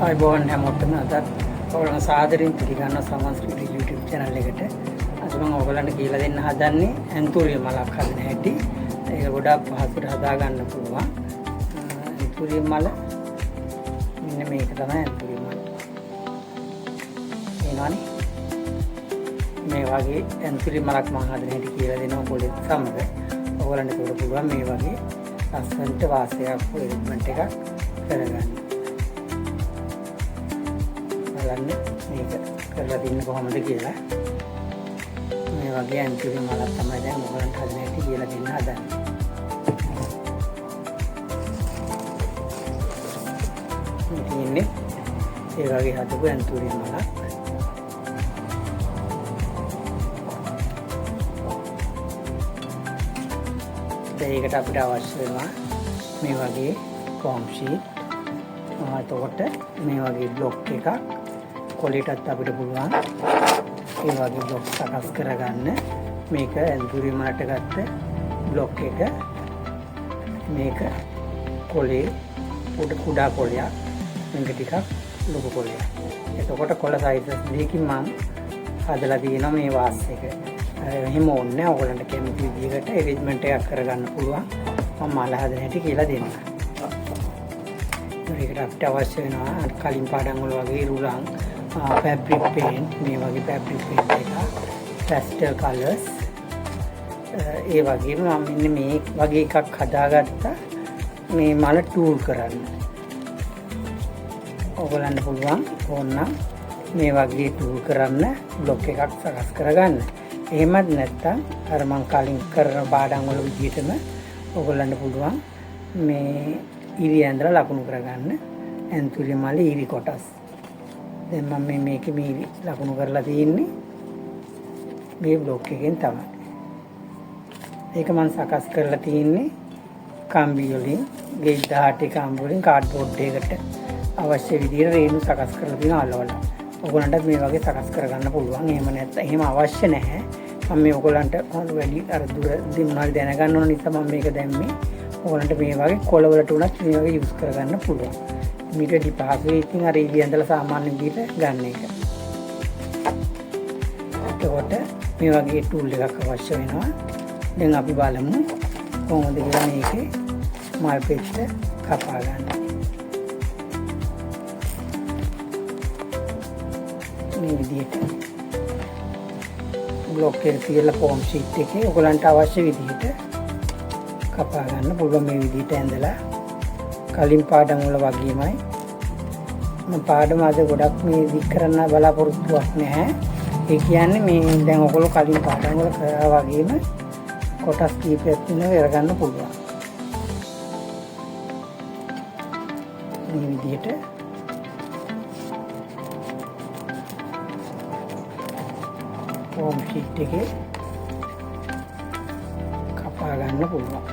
ආයිබෝන් හැමෝටම අද ඔයගොල්ලෝ සාදරයෙන් පිළිගන්න සමන්ස්කෘති YouTube channel එකට. අද මම ඔයගොල්ලන්ට කියලා දෙන්න හදන්නේ ඇන්තූරියම් මලක් හදන හැටි. ඒක ගොඩාක් පහසුවට හදා ගන්න පුළුවන්. ඇන්තූරියම් මල මෙන්න මේක තමයි ඇන්තූරියම් මල. එනවනේ. මේ වගේ ඇන්තූරියම් මලක් මම හදන හැටි කියලා දෙනවා පොඩි සමග. ඔයගොල්ලන්ට ඒක පුළුවන් මේ වගේ ලස්සනට වාසයක් පොලිමන්ට් එකක් කරගන්න. බලන්න මේක කරලා දින්න කොහොමද කියලා. මේ වගේ ඇන්තූරියම් මලක් තමයි දැන් ඔයගොල්ලන්ට හදන්න හැටි කියලා දෙන්න හදන්නේ. මේ ඒ වගේ හදපු ඇන්තූරියම් මලක්. ඒකට අපිට අවශ්‍ය වෙනවා මේ වගේ ෆෝම් ෂීට්. එතකොට මේ වගේ බ්ලොක් එකක් කොලේටත් අපිට පුළුවන් ඒ වගේ බ්ලොක් සකස් කරගන්න. මේක ඇන්තූරියම් මලට ගත්ත බ්ලොක් එක. මේක කොලේ කුඩා කොලයක්, මේක ටිකක් ලොකු කොලයක්. එතකොට කොළ සයිස් දෙකකින් මම හදලා තියෙනවා මේ වාස් එක. එහෙම ඕනේ ඔයගොල්ලන්ට කැමති විදිහකට ඇරේන්ජ්මන්ට් එකක් කරගන්න පුළුවන්. මම මල හදන හැටි කියලා දෙන්න. මේකට අපිට අවශ්‍ය වෙනවා කලින් පාඩම් වල වගේ රුලන්, ෆැබ්‍රික් පේන්ට්, මේ වගේ ෆැබ්‍රික් පේන්ට් එක, පැස්ටල් කලර්ස්. ඒ වගේම මම මෙන්න මේ වගේ එකක් හදාගත්තා මේ මල ටූල් කරන්න. ඔයගොල්ලන්ට පුළුවන් ඕනනම් මේ වගේ ටූල් කරන්න බ්ලොක් එකක් සකස් කරගන්න. එහෙමත් නැත්නම් අර මං කලින් කරන පාඩම් වල විදිහටම ඔයගොල්ලන්ට පුළුවන් මේ ඉරි ඇඳලා ලකුණු කරගන්න ඇන්තූරියම් මලේ ඉරි කොටස්. දැන් මම මේකේ මේ ලකුණු කරලා තියෙන්නේ මේ බ්ලොක් එකෙන් තමයි. ඒක මම සකස් කරලා තියෙන්නේ කම්බි වලින්, ගේජ් 18 කම්බි වලින් කාඩ්බෝඩ් එකකට අවශ්‍ය විදිහට රේණු සකස් කරලා තියෙන අලවල. ඔයගොල්ලන්ට මේ වගේ සකස් කරගන්න පුළුවන්. එහෙම නැත්නම් එහෙම අවශ්‍ය නැහැ. මම මේ ඔයගොල්ලන්ට වැඩි අර දුර දිනුනාලි දැනගන්න ඕන නිසා මම මේක දැම්මේ. ඔයගොල්ලන්ට මේ වගේ කොළවලට උනත් මේ වගේ යූස් කරගන්න පුළුවන්. මීට වැඩි පහසුයි ඉතින් අර ඉලි ඇඳලා සාමාන්‍ය විදිහට ගන්න එක. එතකොට මේ වගේ ටූල් එකක් අවශ්‍ය වෙනවා. දැන් අපි බලමු කොහොමද කියලා මේකේ මල් පෙත්ත කපා ගන්න. මේ විදිහට බ්ලොක් එකේ තියලා ෆෝම් ෂීට් එකේ ඔයගලන්ට අවශ්‍ය විදිහට කපා ගන්න පුළුවන්. මේ විදිහට ඇඳලා කලින් පාඩම් වල වගේමයි මම පාඩම අද ගොඩක් මේ දික් කරන්න බලාපොරොත්තුවක් නැහැ. ඒ කියන්නේ මේ දැන් ඔයගොල්ලෝ කලින් පාඩම් වල කරා වගේම කොටස් කීපයක් වෙනව අරගන්න පුළුවන්. මේ විදිහට ෆෝම් ෂීට් එකේ කපා ගන්න පුළුවන්.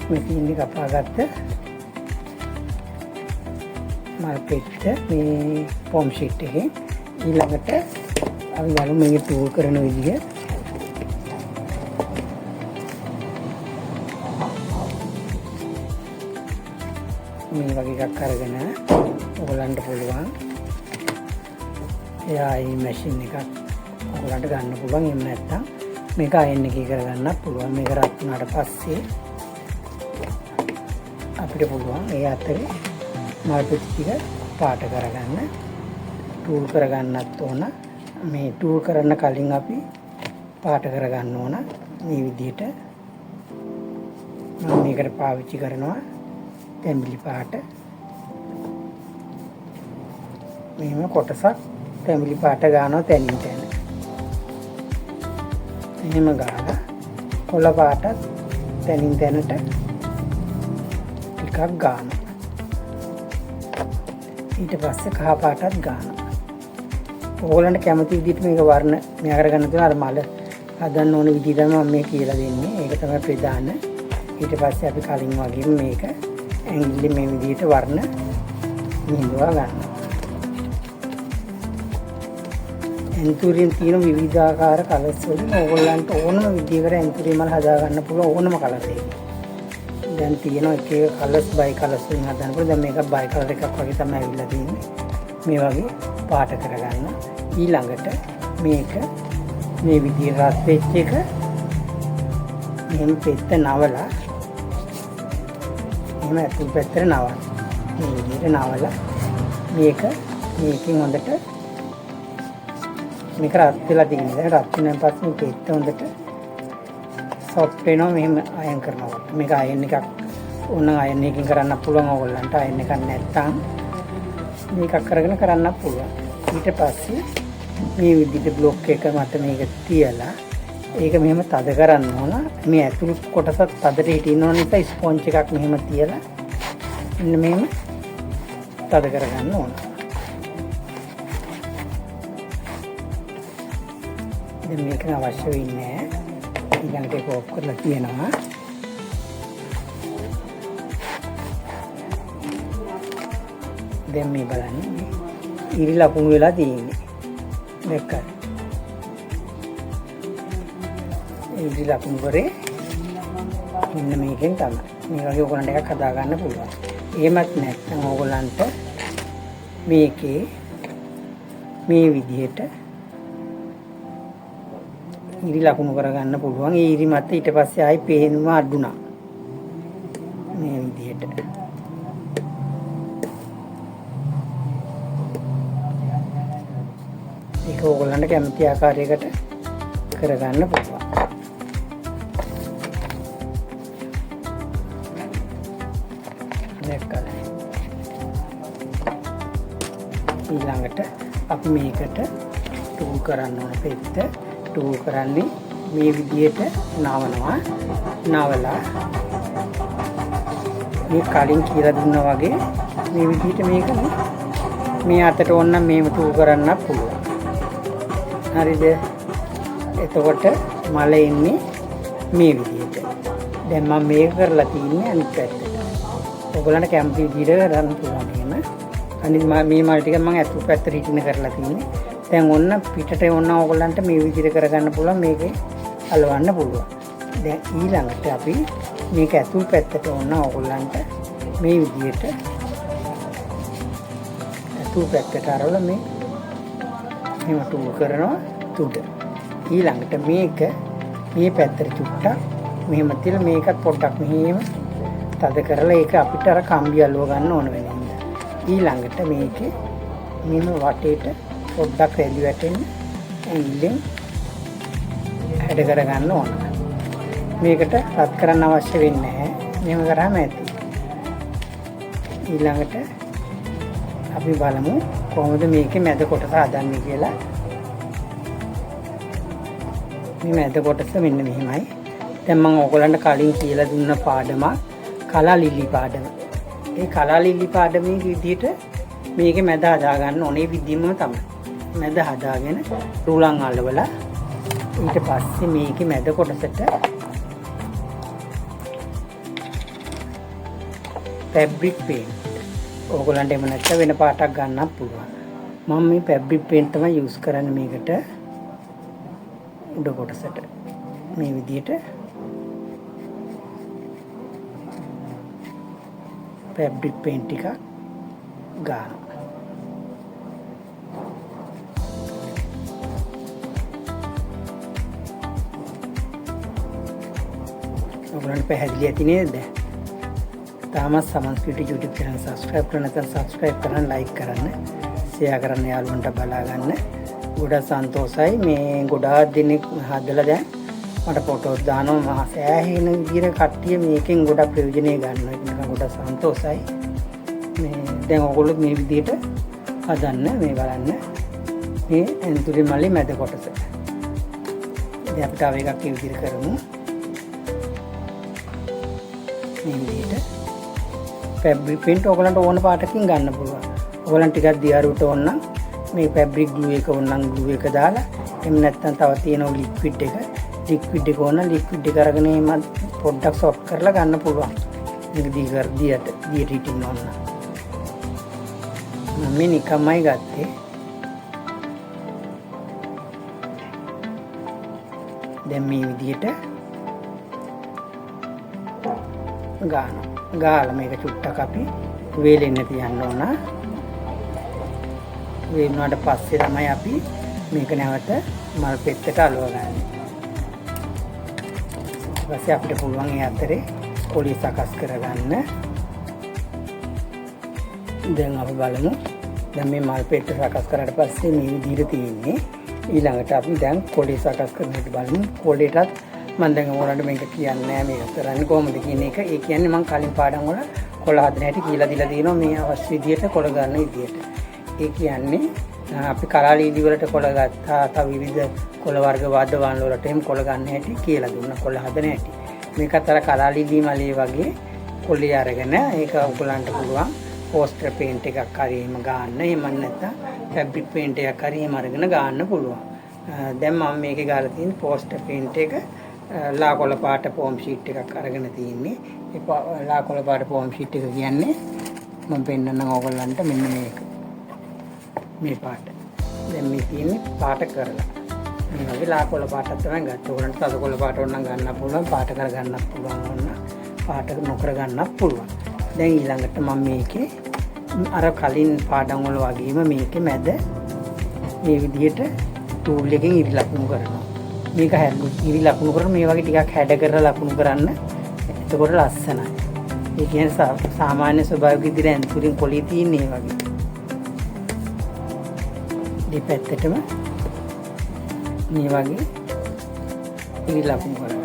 මෙතින් කපා ගත්ත මල් පෙත්ත මේ ෆෝම් ෂීට් එකේ ඊළඟට අපි බලමු මේක ටූල් කරන විදිහ. මේ වගේ එකක් අරගෙන ඔයගලන්ට පුළුවන් AI මැෂින් එකක් ඔයගලන්ට ගන්න පුළුවන්. එහෙම නැත්නම් මේක අයන් එකේ කරගන්නත් පුළුවන්. මේක රත් වුණාට පස්සේ අපිට පුළුවන් ඒ අතරේ මල් පෙත්ත ටික පාට කරගන්න. ටූල් කරගන්නත් ඕන. මේ ටූල් කරන්න කලින් අපි පාට කරගන්න ඕන. මේ විදිහට මම මේකට පාවිච්චි කරනවා තැඹිලි පාට. මෙහෙම කොටසක් තැඹිලි පාට ගන්නවා තැනින් තැන. එහෙම ගාලා කොළ පාටත් තැනින් තැනට ටිකක් ගන්නවා. ඊට පස්සේ කහ පාටත් ගන්නවා. ඕගොල්ලන්ට කැමති විදිහට මේක වර්ණ මෙයා කරගන්න තියෙන අර මල හදන්න ඕන විදිහ තමයි මම මේ කියලා දෙන්නේ. ඒක තමයි ප්‍රධාන. ඊට පස්සේ අපි කලින් වගේම මේක ඇඟිලි මේ විදිහට වර්ණ නිඳවා ගන්නවා. ඇන්තුරියෙන් තියෙන විවිධාකාර කලර්ස් වලින් ඕගොල්ලන්ට ඕනම විදිහකට ඇන්තුරිය මල් හදා ගන්න පුළුවන් ඕනම කලර් එකක්. දැන් තියෙන එක එක කලර්ස් බයි කලර්ස් වලින් හදන්න පුළුවන්. දැන් මේක බයි කලර් එකක් වගේ තමයි ඇවිල්ලා තියෙන්නේ. මේ වගේ පාට කරගන්න. ඊළඟට මේක මේ විදිහට රත් වෙච්ච එක මෙහෙම පෙත්ත නවලා එහෙම අතුල් පැත්තට නවලා මේ විදිහට නවලා මේකෙන් හොඳට මේක රත් වෙලා තියෙනවා. දැන් රත් වෙනාන් පස්සේ මේ පෙත්ත හොඳට සොෆ්ට් වෙනවා. මෙහෙම අයන් කරනවා. මේක අයන් එකක් ඕන අයන් එකකින් කරන්න පුළුවන් ඕගොල්ලන්ට. අයන් එකක් නැත්තම් මේකක් කරගෙන කරන්න පුළුවන්. ඊට පස්සේ මේ විදිහට බ්ලොක් එක මත මේක තියලා ඒක මෙහෙම තද කරන්න ඕන. මේ ඇතුළු කොටසත් තදට හිටින්න ඕන නිසා ස්පොන්ජ් එකක් මෙහෙම තියලා මෙන්න මෙහෙම තද කරගන්න ඕන. දැන් මේක අවශ්‍ය වෙන්නේ නැහැ. ඊළඟට ඒක ඔෆ් කරලා තියෙනවා. දැන් මේ බලන්න ඉරි ලකුණු වෙලා තියෙන්නේ. දැක්කද? ඉරි ලකුණු කරේ මෙන්න මේකෙන් තමයි. මේ වගේ ඕගොල්ලන්ට එකක් හදා ගන්න පුළුවන්. එහෙමත් නැත්නම් ඕගොල්ලන්ට මේකේ මේ විදිහට ඉරි ලකුණු කරගන්න පුළුවන්. ඒ ඉරි මත ඊට පස්සේ ආයි පේනවා අඩුණා. මේ විදිහට. ඒක ඕගොල්ලන්ට කැමති ආකාරයකට කරගන්න පුළුවන්. දැක්කද? ඊළඟට අපි මේකට ටූල් කරන්න ඕන පෙත්ත. ටූල් කරන්නේ මේ විදිහට නවනවා. නවලා මේ කලින් කියලා දුන්නා වගේ මේ විදිහට මේක මේ අතට ඕන නම් මේව ටූල් කරන්න පුළුවන්. හරිද? එතකොට මල එන්නේ මේ විදිහට. දැන් මම මේක කරලා තියන්නේ අනිත් පැත්තට. ඔයගොල්ලන්ට කැමති විදිහට කරන්න පුළුවන් එහෙම. අනිත් මේ මල් ටික මම අතුල් පැත්තට හිටින්න කරලා තියන්නේ. දැන් ඔන්න පිටට ඔන්න ඔයගොල්ලන්ට මේ විදිහට කරගන්න පුළුවන්. මේකේ අලවන්න පුළුවන්. දැන් ඊළඟට අපි මේක අතුල් පැත්තට ඔන්න ඔයගොල්ලන්ට මේ විදිහට අතුල් පැත්තට අරවලා මේ මෙහෙම ටූල් කරනවා තුඩ. ඊළඟට මේක මේ පැත්තට චුට්ටක් මෙහෙම තියලා මේකත් පොඩ්ඩක් මෙහෙම තද කරලා ඒක අපිට අර කම්බි අලුව ගන්න ඕන වෙනවා. ඊළඟට මේකේ මෙහෙම වටේට පොඩ්ඩක් රැලි වැටෙන්න ඇඟිල්ලෙන් හැඩ කරගන්න ඕන. මේකට රත් කරන්න අවශ්‍ය වෙන්නේ නැහැ. මෙහෙම කරාම ඇති. ඊළඟට අපි බලමු කොහොමද මේකේ මැද කොටස හදන්නේ කියලා. මේ මැද කොටස මෙන්න මෙහෙමයි. දැන් මම ඔයගොල්ලන්ට කලින් කියලා දුන්න පාඩමක් කලා ලිලි පාඩම. ඒ කලා ලිලි පාඩමේ විදිහට මේකේ මැද හදා ගන්න ඕනේ විදිහම තමයි. මැද හදාගෙන රුලන් අලවලා ඊට පස්සේ මේකේ මැද කොටසට ෆැබ්‍රික් පේන්ට්. ඕගොල්ලන්ට එම නැත්නම් වෙන පාටක් ගන්නත් පුළුවන්. මම මේ ෆැබ්‍රික් පේන්ට් තමයි යූස් කරන්නේ මේකට. උඩ කොටසට මේ විදිහට ෆැබ්‍රික් පේන්ට් ටික ගන්නවා. ඔයගොල්ලන්ට පැහැදිලි ඇති නේද? තාමත් සමන්ස්ක්‍රීටි YouTube channel subscribe කරන්න නැත්නම් subscribe කරන්න, like කරන්න, share කරන්න, යාළුවන්ට බලා ගන්න. ගොඩක් සන්තෝෂයි. මේ ගොඩාක් දිනක් හදලා දැන් මට ෆොටෝස් දානවා. මම සෑහෙන විදිහට කට්ටිය මේකෙන් ගොඩක් ප්‍රයෝජනෙ ගන්නවා. ඒක නිකන් ගොඩක් සන්තෝෂයි. මේ දැන් ඔයගොල්ලෝ මේ විදිහට හදන්න. මේ බලන්න මේ ඇන්තුරි මල්ලේ මැද කොටස. දැන් අපි තව එකක් මේ විදිහට කරමු. මේ විදිහට ෆැබ්‍රික් පේන්ට් ඔයගොල්ලන්ට ඕන පාටකින් ගන්න පුළුවන්. ඔයගොල්ලන් ටිකක් දියාරුවට ඕන නම් මේ ෆැබ්‍රික් ග්ලූ එක ඕන නම් ග්ලූ එක දාලා, එහෙම නැත්නම් තව තියෙන ලික්විඩ් එක ඕන ලික්විඩ් එක අරගෙන මම පොඩ්ඩක් සොෆ්ට් කරලා ගන්න පුළුවන්. මේක දියට හිටින්න ඕන. මම නිකම්මයි ගත්තේ. දැන් මේ විදිහට ගාලා මේක චුට්ටක් අපි වේලෙන්න තියන්න ඕන. වේලුණාට පස්සේ තමයි අපි මේක නැවත මල් පෙත්තට අලව ගන්න. ඊට පස්සේ අපිට පුළුවන් ඒ අතරේ කොළේ සකස් කරගන්න. දැන් අපි බලමු. දැන් මේ මල් පෙත්ත සකස් කරාට පස්සේ මේ විදිහට තියෙන්නේ. ඊළඟට අපි දැන් කොළේ සකස් කරන හැටි බලමු. කොළේටත් මම දැන් ඔයාලට මේක කියන්නේ නැහැ මේක කරන්නේ කොහොමද කියන එක. ඒ කියන්නේ මම කලින් පාඩම් වල කොළ හදන හැටි කියලා දීලා තියෙනවා මේ අවශ්‍ය විදිහට කොළ ගන්න විදිහට. ඒ කියන්නේ අපි කරාලීදි වලට කොළ ගත්තා, තව විවිධ කොළ වර්ග වාද්‍යවාන් වලට එහෙම කොළ ගන්න හැටි කියලා දුන්නා කොළ හදන හැටි. මේකත් අර කරාලීදි මලේ වගේ කොළේ අරගෙන ඒක උගලන්ට පුළුවන් පෝස්ටර් පේන්ට් එකක් හරි එහෙම ගන්න. එහෙම නැත්නම් ෆැබ්‍රික් පේන්ට් එකක් හරි එහෙම අරගෙන ගන්න පුළුවන්. දැන් මම මේකේ ගාලා තියෙන පෝස්ටර් පේන්ට් එක ලාකොළ පාට ෆෝම් ෂීට් එකක් අරගෙන තියෙන්නේ. ඒ ලාකොළ පාට ෆෝම් ෂීට් එක කියන්නේ මම පෙන්නන්නම් ඕගොල්ලන්ට මෙන්න මේක. මේ පාට. දැන් මේ තියෙන්නේ පාට කරලා. මේ වගේ ලාකොළ පාටක් තමයි ගත්ත. ඕගොල්ලන්ට තදකොළ පාට ඕන නම් ගන්න පුළුවන්, පාට කර ගන්නත් පුළුවන් ඕන. පාට නොකර ගන්නත් පුළුවන්. දැන් ඊළඟට මම මේකේ අර කලින් පාඩම් වල වගේම මේකේ මැද මේ විදිහට ටූල් එකෙන් ඉරි ලකුණු කරනවා. මේක ඉරි ලකුණු කරන මේ වගේ ටිකක් හැඩ කරලා ලකුණු කරන්න. එතකොට ලස්සනයි. ඒ කියන්නේ සාමාන්‍ය ස්වභාවික විදිහට ඇන්තුරින් කොළේ තියෙන මේ වගේ. දෙපැත්තටම මේ වගේ ඉරි ලකුණු කරගන්න.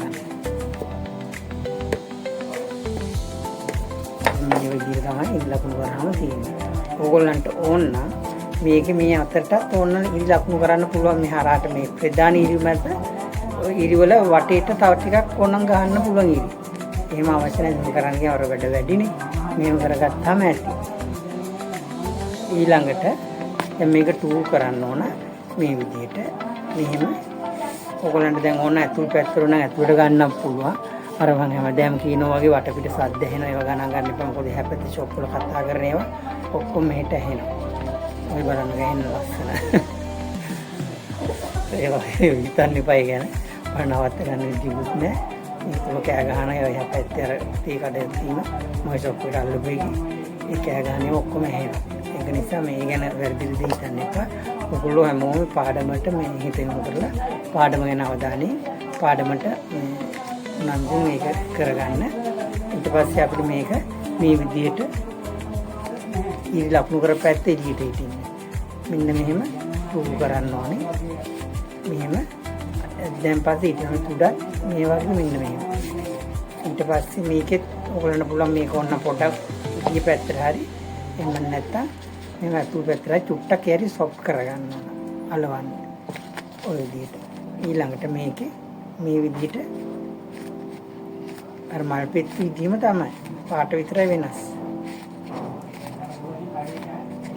මේ විදිහට තමයි ඉරි ලකුණු කරාම තියෙන්නේ. ඕගොල්ලන්ට ඕන නම් මේකේ මේ අතරට ඕන ඉරි ලකුණු කරන්න පුළුවන්. මේ හරහාට මේ ප්‍රධාන ඉරි මැද ඉරි වල වටේට තව ටිකක් ඕනනම් ගහන්න පුළුවන් ඉරි. එහෙම අවශ්‍ය නැහැ. මේ කරන්නේ අර වැඩ වැඩිනේ. මේව කරගත්තාම ඇති. ඊළඟට දැන් මේක ටූල් කරන්න ඕන මේ විදිහට. මෙහෙම ඕගොල්ලන්ට දැන් ඕන ඇතුල් පැත්තට නම් ඇතුලට ගන්නත් පුළුවන්. අර මම හැමදාම කියනවා වගේ වටපිට සද්ද ඇහෙනවා. ඒවා ගණන් ගන්න එපා. මොකද එහා පැත්තේ ෂොප් වල කතා කරන ඒවා ඔක්කොම මෙහෙට ඇහෙනවා. ඔය බලන්න ගෑන්න ලස්සන. ඒවා හිතන්න එපා ගැන. නවත්ත ගන්න විදිහකුත් නෑ. ඒක කෑ ගහන ඒවා එහා පැත්තේ අර තී කඩේ තියෙන මොයි ෂොප් එකට අල්ලපෙයි. ඒ කෑ ගහන්නේ ඔක්කොම ඇහෙනවා. ඒක නිසා මේ ගැන වැරදි විදිහට හිතන්න එපා. ඔයගොල්ලෝ හැමෝම පාඩමට මේ හිතෙන්න කරලා පාඩම ගැන අවධානය පාඩමට උනන්දු මේක කරගන්න. ඊට පස්සේ අපිට මේක මේ විදිහට ඉරි ලකුණු කරපැත්තේ එළියට හිටින්නේ. මෙන්න මෙහෙම පුරු කරන්න ඕනේ. මෙහෙම දැන් පස්සේ ඊට උඩ මේ වගේ මෙන්න මෙහෙම. ඊට පස්සේ මේකෙත් ඔයගොල්ලන්ට පුළුවන් මේක ඕන පොඩක් ඉහි පැත්තට හරි එහෙම නැත්නම් මේ අතුල් පැත්තට චුට්ටක් හරි සොෆ්ට් කරගන්න ඕන. අලවන්න. ඔය විදිහට. ඊළඟට මේකේ මේ විදිහට අර මල් පෙත් විදිහම තමයි. පාට විතරයි වෙනස්.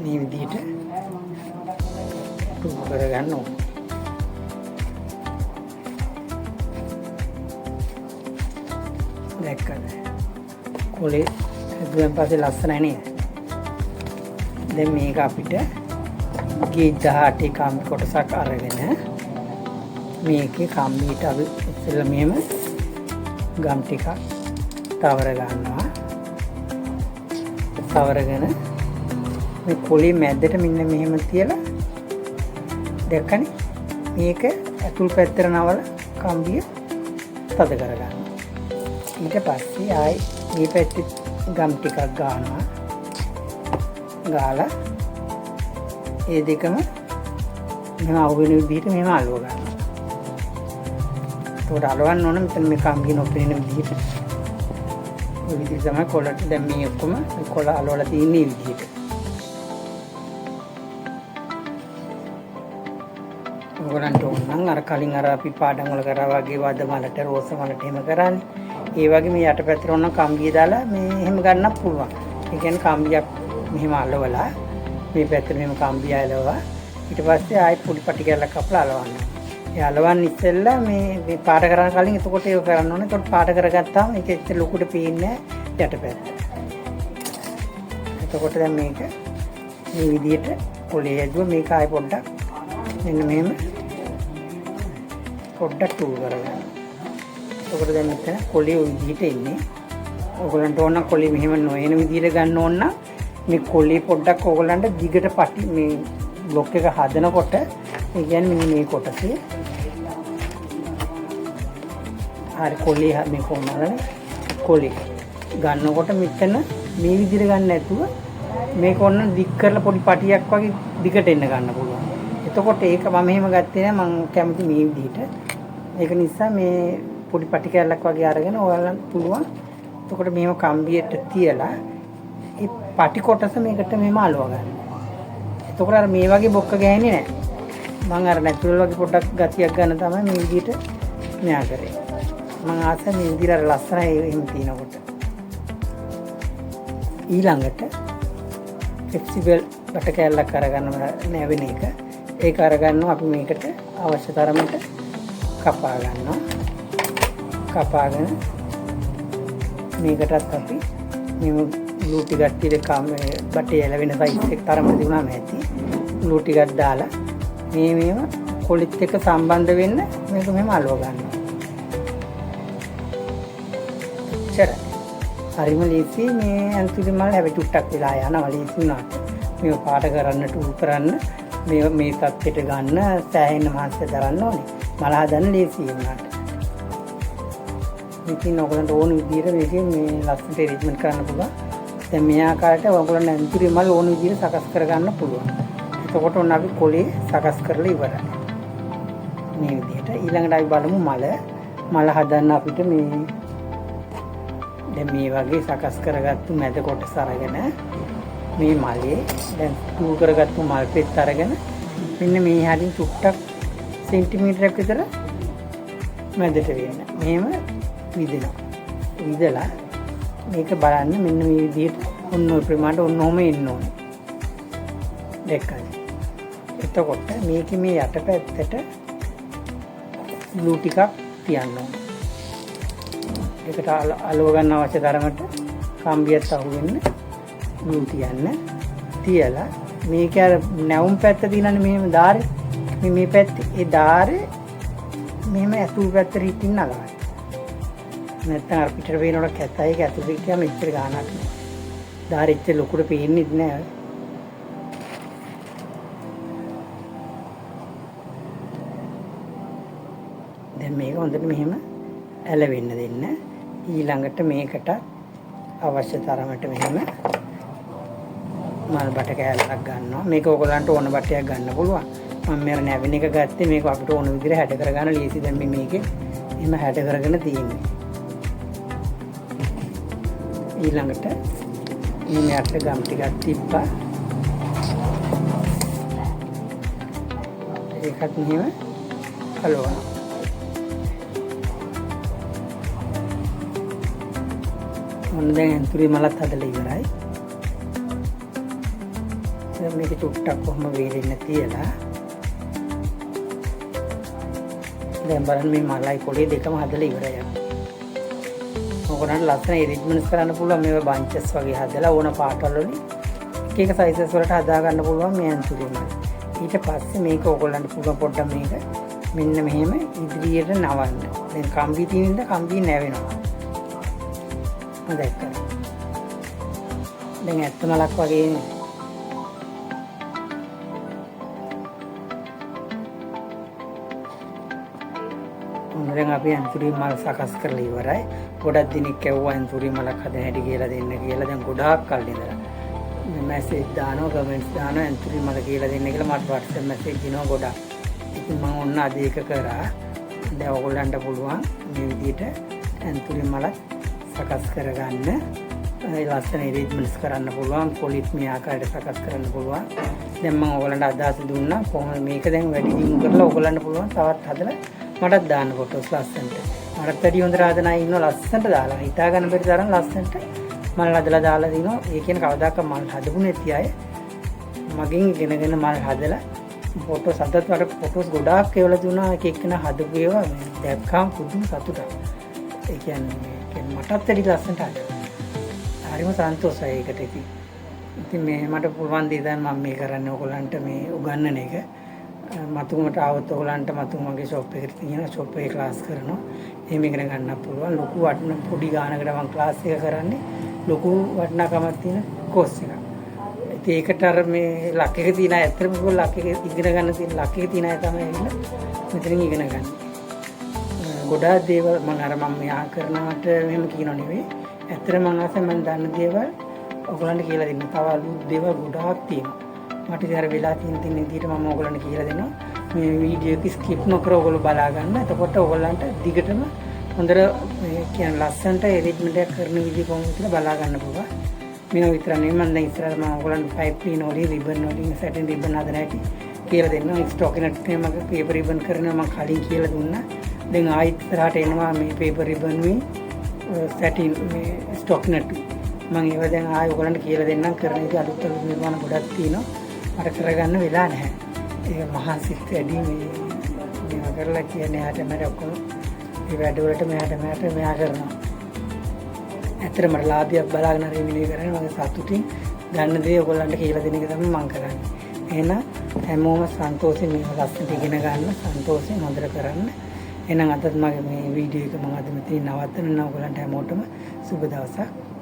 මේ විදිහට පුරු කරගන්න ඕන. දැක්කද? කොලේ හදුවෙන් පස්සේ ලස්සනයි නේද? දැන් මේක අපිට ගේජ් 18 කම්බි කොටසක් අරගෙන මේකේ කම්බියට අපි ඉස්සෙල්ලා මෙහෙම ගම් ටිකක් තවර ගන්නවා. තවරගෙන මේ කොලේ මැදට මෙන්න මෙහෙම තියලා දැක්කනේ මේක අතුල් පැත්තට නවල කම්බිය තද කරගන්න. ඊට පස්සේ ආයි මේ පැත්තේ ගම් ටිකක් ගන්නවා. ගාලා ඒ දෙකම මෙහෙම අවුවෙන විදිහට මෙහෙම අලව ගන්නවා. ඒකට අලවන්න ඕන මෙතන මේ කම්බිය නොපෙනෙන විදිහට. ඔය විදිහට තමයි කොළට දැන් මේ ඔක්කොම කොළ අලවලා තියෙන විදිහට. ඔයගොල්ලන්ට ඕන නම් අර කලින් අර අපි පාඩම් වල කරා වගේ වද මලට රෝස මලට එහෙම කරන්නේ. ඒ වගේ මේ යටපැත්තට ඕන කම්බිය දාලා මේ එහෙම ගන්නත් පුළුවන්. ඒ කියන්නේ කම්බියක් මෙහෙම අලවලා මේ පැත්තට මෙහෙම කම්බිය අලවලා ඊට පස්සේ ආයෙ පොඩි පටි කැල්ලක් කපලා අලවන්න. ඒ අලවන්න ඉස්සෙල්ලා මේ පාට කරන කලින් එතකොට ඒක කරන්න ඕනේ. එතකොට පාට කරගත්තාම ඒක ඇත්තට ලොකුට පේන්නේ යටපැත්ත. එතකොට දැන් මේක මේ විදිහට කොලේ ඇදුවා මේක ආයෙ පොඩ්ඩක් මෙන්න මෙහෙම පොඩ්ඩක් ටූල් කරගන්න. එතකොට දැන් මෙතන කොළේ ওই විදිහට එන්නේ. ඕගොල්ලන්ට ඕන නම් කොළේ මෙහෙම නොයන විදිහට ගන්න ඕන නම් මේ කොළේ පොඩ්ඩක් ඕගොල්ලන්ට දිගට පටි මේ බ්ලොක් එක හදනකොට ඒ කියන්නේ මේ කොටසේ හරි කොළේ මේ කොහොමද කොළේ ගන්නකොට මෙතන මේ විදිහට ගන්න නැතුව මේක ඔන්න දික් කරලා පොඩි පටියක් වගේ දිගට එන්න ගන්න පුළුවන්. එතකොට ඒක මම එහෙම ගත්තේ නෑ මම කැමති මේ විදිහට. ඒක නිසා මේ පොඩි පටි කැල්ලක් වගේ අරගෙන ඔයාලට පුළුවන්. එතකොට මේව කම්බියට තියලා ඒ පටි කොටස මේකට මෙහෙම අලව ගන්න. එතකොට අර මේ වගේ බොක්ක ගෑන්නේ නෑ. මම අර නැචරල් වගේ පොඩ්ඩක් ගතියක් ගන්න තමයි මේ විදිහට මෙයා කරේ. මම ආසයි මේ විදිහට අර ලස්සනයි එහෙම තිනකොට. ඊළඟට ෆ්ලෙක්සිබල් බට කැල්ලක් අරගන්න නැවෙන එක. ඒක අරගන්නවා අපි මේකට අවශ්‍ය තරමට කපා ගන්නවා. කපාගෙන මේකටත් අපි මේ ග්ලූ ටිකක් තියලා බටේ ඇලවෙන සයිස් එක තරමට දුනාම ඇති. ග්ලූ ටිකක් දාලා මේව කොලිත් එක්ක සම්බන්ධ වෙන්න මේක මෙහෙම අලව ගන්නවා. එච්චරයි. හරිම ලේසි මේ ඇන්තුලි මල් හැබැයි ටුට්ටක් වෙලා යනවා ලේසි වුණාට. මේව පාට කරන්න ටූල් කරන්න මේ තත්ත්වයට ගන්න සෑහෙන මහන්සිය දරන්න ඕනේ. මල හදන්න ලේසි වුණාට. ඉතින් ඔයගොල්ලන්ට ඕන විදිහට මේකේ මේ ලස්සනට ඇරේන්ජ්මන්ට් කරන්න පුළුවන්. දැන් මේ ආකාරයට ඔයගොල්ලන් ඇන්තුලි මල් ඕන විදිහට සකස් කරගන්න පුළුවන්. එතකොට ඔන්න අපි කොලේ සකස් කරලා ඉවරයි. මේ විදිහට ඊළඟට අපි බලමු මල හදන්න අපිට මේ දැන් මේ වගේ සකස් කරගත්තු මැද කොටස අරගෙන මේ මලේ දැන් ටූල් කරගත්තු මල් පෙත් අරගෙන මෙන්න මේ හැටින් චුට්ටක් සෙන්ටිමීටරයක් විතර මැදට වෙන්න. මෙහෙම විදලා මේක බලන්න මෙන්න මේ විදිහට ඔන්න ඔය ප්‍රමාණයට ඔන්නෝම එන්න ඕනේ. දැක්කද? එතකොට මේකේ මේ යටපැත්තට ග්ලූ ටිකක් තියන්න ඕනේ. ඒකට අලව ගන්න අවශ්‍ය තරමට කම්බියක් අහුවෙන්න ග්ලූ තියලා මේක අර නැවුම් පැත්ත තියෙනනේ මෙහෙම ධාරේ මේ පැත්තේ ඒ ධාරේ මෙහෙම ඇතුල් පැත්තට හිටින්න නගන්න. නැත්නම් අර පිටර වේනකොට කැතයි ඒක ඇතුලේ ගියාම ඉච්චර ගානක් නෑ. ධාරේ ඉච්චර ලොකුට පේන්නේ නැහැ. දැන් මේක හොඳට මෙහෙම ඇලවෙන්න දෙන්න. ඊළඟට මේකට අවශ්‍ය තරමට මෙහෙම මල් බට කෑල්ලක් ගන්නවා. මේක ඔයගලන්ට ඕන බටයක් ගන්න පුළුවන්. මම මෙර නැවෙන එක ගත්තේ මේක අපිට ඕන විදිහට හැඩ කරගන්න ලීසි. දැන් මේකේ එහෙම හැඩ කරගෙන තියෙන්නේ. ඊළඟට මේ අට ගම් ටිකක් තිබ්බා. ඒකත් මෙහෙම කලවනවා. ඔන්න දැන් ඇන්තුරි මලත් හදලා ඉවරයි. දැන් මේක චුට්ටක් කොහොම වේලෙන්න තියලා දැන් බලන්න මේ මලයි කොලේ දෙකම හදලා ඉවරයි. ඔයගොල්ලන්ට ලස්සන ඇරේන්ජ්මන්ට්ස් කරන්න පුළුවන් මේවා බන්චස් වගේ හදලා ඕන පාටවල වලින් එක සයිසස් වලට හදා ගන්න පුළුවන් මේ ඇන්තුරි මල. ඊට පස්සේ මේක ඔයගොල්ලන්ට පුළුවන් පොඩ්ඩක් මේක මෙන්න මෙහෙම ඉදිරියට නවන්න. දැන් කම්බි තියෙනින්ද කම්බි නැවෙනවා. දැක්කද? දැන් ඇත්ත මලක් වගේ නේ. දැන් අපි ඇන්තුරි මල් සකස් කරලා ඉවරයි. ගොඩක් දිනක් කැවුවා ඇන්තුරි මලක් හදන්න හැටි කියලා දෙන්න කියලා. දැන් ගොඩාක් කල් ඉඳලා මැසේජ් දානවා කමෙන්ට්ස් දානවා ඇන්තුරි මල කියලා දෙන්න කියලා මට WhatsApp මැසේජ් දිනවා ගොඩක්. ඉතින් මම ඔන්න අද ඒක කරා. දැන් ඔයගොල්ලන්ට පුළුවන් මේ විදිහට ඇන්තුරි මලක් සකස් කරගන්න. ලස්සන ඇරේන්ජ්මන්ට්ස් කරන්න පුළුවන්. පොලිත් මේ ආකාරයට සකස් කරන්න පුළුවන්. දැන් මම ඔයගලන්ට අදහස් දුන්නා කොහොමද මේක දැන් වැඩි දියුණු කරලා ඔයගලන්ට පුළුවන් තවත් හදලා මටත් දාන්න ෆොටෝස් ලස්සනට. මටත් වැඩි හොඳ රාදන අය ඉන්නවා ලස්සනට දාලා. හිතා ගන්න බැරි තරම් ලස්සනට මල් හදලා දාලා දිනවා. ඒ කියන්නේ කවදාක මල් හදපු නැති අය මගෙන් ඉගෙනගෙන මල් හදලා ෆොටෝස් අදත් වල ෆොටෝස් ගොඩාක් ඒවල දුනා. එක එකන හදපු ඒවා දැක්කම පුදුම සතුටක්. ඒ කියන්නේ මටත් වැඩි ලස්සනට හදලා. හරිම සන්තෝෂයි ඒකට ඉතින්. ඉතින් මේ මට පුළුවන් දේ දැන් මම මේ කරන්නේ ඔයගලන්ට මේ උගන්වන එක. මතුමට ආවොත් ඔයගලන්ට මතුමගේ ෂොප් එකට තියෙන ෂොප් එකේ ක්ලාස් කරනවා. එහෙම ඉගෙන ගන්නත් පුළුවන්. ලොකු වටින පොඩි ගානකට මම ක්ලාස් එක කරන්නේ ලොකු වටිනාකමක් තියෙන කෝස් එකක්. ඉතින් ඒකට අර මේ ලක් එක තියෙන අය ඇත්තටම ලක් එක ඉගෙන ගන්න තියෙන ලක් එක තියෙන අය තමයි ඇවිල්ලා මෙතනින් ඉගෙන ගන්න. ගොඩාක් දේවල් මම මෙහා කරනවට මෙහෙම කියනව නෙවෙයි. ඇත්තටම මම ආසයි මම දන්න දේවල් ඔයගලන්ට කියලා දෙන්න. තව අලුත් දේවල් ගොඩාක් තියෙනවා. මට ඉතින් අර වෙලා තියෙන විදිහට මම ඔයගලන්ට කියලා දෙනවා. මේ වීඩියෝ එක ස්කිප් නොකර ඔයගොල්ලෝ බලා ගන්න. එතකොට ඔයගලන්ට දිගටම හොඳට මේ කියන ලස්සනට එඩිට්මන්ට් එක කරන විදිහ කොහොමද කියලා බලා ගන්න පුළුවන්. මේවා විතර නෙවෙයි මම දැන් ඉස්සරහ මම ඔයගලන්ට පයිප් ක්ලීන් වලින් රිබන් වලින් සැටින් රිබන් හදන හැටි කියලා දෙන්නවා. ස්ටොක් නැට් එකේ මම පේපර් රිබන් කරනවා මම කලින් කියලා දුන්නා. දැන් ආයෙත් ඉස්සරහට එනවා මේ පේපර් රිබන් වලින් සැටින් මේ ස්ටොක් නැට් මම ඒවා දැන් ආයෙ ඔයගලන්ට කියලා දෙන්නම්. කරන විදිහ අලුත් නිර්මාණ ගොඩක් තියෙනවා. මට කරගන්න වෙලා නැහැ. ඒක මහන්සිත් වැඩි මේවා කරලා කියන්නේ යාට මට ඔක්කොම මේ වැඩවලට මෙයා කරනවා. ඇත්තට මට ලාභයක් බලාගෙන හරි විනය කරන්නේ මම සතුටින් ගන්න දේ ඔයගොල්ලන්ට කියලා දෙන එක තමයි මම කරන්නේ. එහෙනම් හැමෝම සන්තෝෂයෙන් මේක ලස්සනට ඉගෙන ගන්න, සන්තෝෂයෙන් හොඳට කරන්න. එහෙනම් අදත් මගේ මේ වීඩියෝ එක මම අද මෙතන නවත්තනවා. ඔයගොල්ලන්ට හැමෝටම සුබ දවසක්.